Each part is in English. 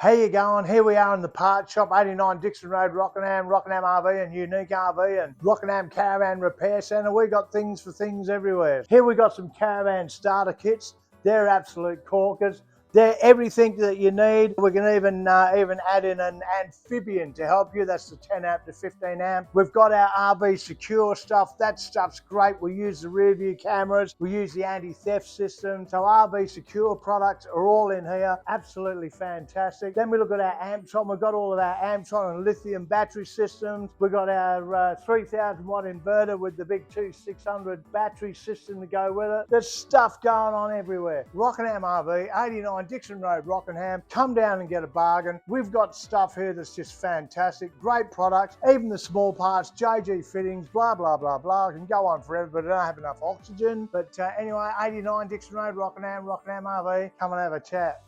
How you going? Here we are in the parts shop, 89 Dixon Road, Rockingham RV and Unique RV and Rockingham Caravan Repair Centre. We got things for things everywhere. Here we got some Caravan starter kits. They're absolute corkers. They're everything that you need. We can even add in an amphibian to help you. That's the 10 amp to 15 amp. We've got our RV secure stuff. That stuff's great. We use the rear view cameras. We use the anti-theft system. So RV secure products are all in here. Absolutely fantastic. Then we look at our amps on. We've got all of our amps on and lithium battery systems. We've got our 3000 watt inverter with the big 2600 battery system to go with it. There's stuff going on everywhere. Rockingham RV, 89 Dixon Road, Rockingham. Come down and get a bargain. We've got stuff here that's just fantastic. Great products, even the small parts, JG fittings, blah, blah, blah, blah. It can go on forever, but I don't have enough oxygen. But anyway, 89 Dixon Road, Rockingham RV. Come and have a chat.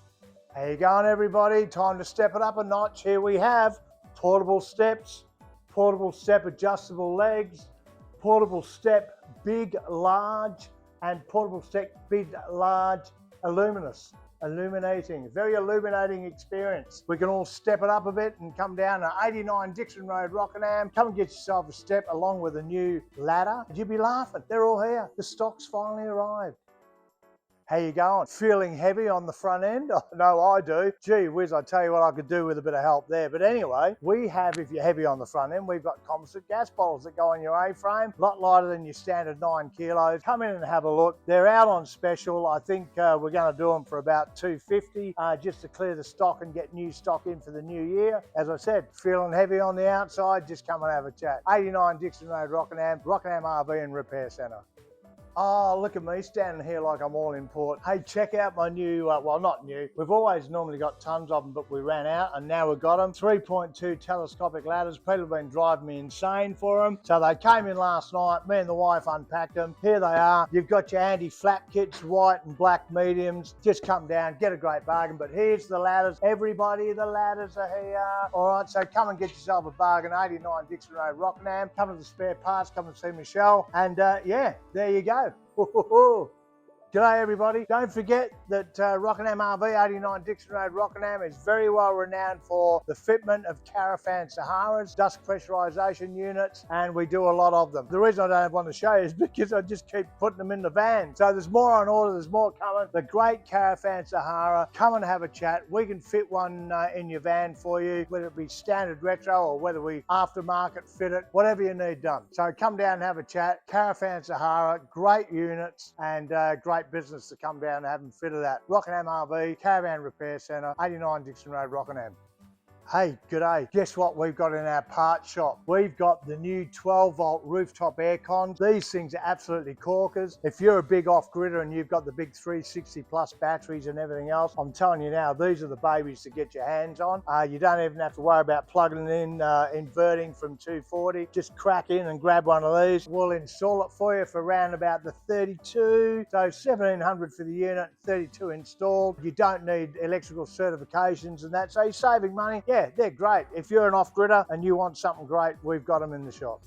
How you going, everybody? Time to step it up a notch. Here we have portable steps, portable step adjustable legs, portable step big, large, and portable step big, large, illuminating, very illuminating experience. We can all step it up a bit and come down to 89 Dixon Road, Rockingham. Come and get yourself a step along with a new ladder. You'd be laughing. They're all here. The stock's finally arrived. How you going? Feeling heavy on the front end? Oh, no, I do. Gee whiz, I tell you what I could do with a bit of help there. But anyway, we have, if you're heavy on the front end, we've got composite gas bottles that go on your A-frame, a lot lighter than your standard 9 kilos. Come in and have a look. They're out on special. I think we're going to do them for about $250 just to clear the stock and get new stock in for the new year. As I said, feeling heavy on the outside, just come and have a chat. 89 Dixon Road, Rockingham RV and Repair Centre. Oh, look at me standing here like I'm all important. Hey, check out my new, well, not new. We've always normally got tons of them, but we ran out and now we've got them. 3.2 telescopic ladders. People have been driving me insane for them. So they came in last night. Me and the wife unpacked them. Here they are. You've got your anti-flap kits, white and black mediums. Just come down, get a great bargain. But here's the ladders. Everybody, the ladders are here. All right, so come and get yourself a bargain. 89 Dixon Road, Rockingham. Come to the spare parts. Come and see Michelle. And yeah, there you go. G'day everybody. Don't forget that Rockingham RV, 89 Dixon Road, Rockingham is very well renowned for the fitment of Caravan Saharas, dust pressurisation units, and we do a lot of them. The reason I don't want to show you is because I just keep putting them in the van. So there's more on order, there's more coming. The great Caravan Sahara, come and have a chat. We can fit one in your van for you, whether it be standard retro or whether we aftermarket fit it, whatever you need done. So come down and have a chat. Caravan Sahara, great units and great business to come down and have them fitted at. Rockingham RV, Caravan Repair Centre, 89 Dixon Road, Rockingham. Hey, g'day. Guess what we've got in our parts shop? We've got the new 12 volt rooftop air cons. These things are absolutely corkers. If you're a big off-gridder and you've got the big 360 plus batteries and everything else, I'm telling you now, these are the babies to get your hands on. You don't even have to worry about plugging in, inverting from 240. Just crack in and grab one of these. We'll install it for you for around about the 32. So 1700 for the unit, 32 installed. You don't need electrical certifications and that, so you're saving money. Yeah, they're great. If you're an off-gridder and you want something great, we've got them in the shop.